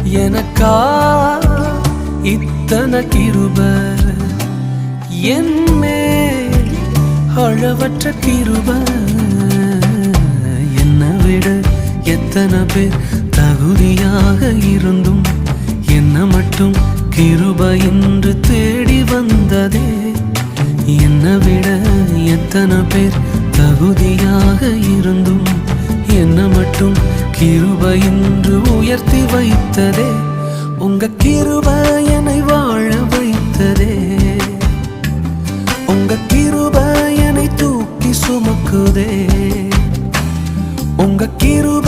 எனக்கா இத்தனை கிருப என்னே அளவற்ற கிருப என்னை விட எத்தனை பேர் தகுதியாக இருந்தும் என்ன மட்டும் கிருப என்று தேடி வந்ததே. என்னை விட எத்தனை பேர் தகுதியாக இருந்தும் என்ன மட்டும் கிருப என்று உயர்த்தி வைத்ததே. உங்க கிருப என்னை வாழ வைத்ததே. உங்க கிருப என்னை தூக்கி சுமக்குதே. உங்க கிருப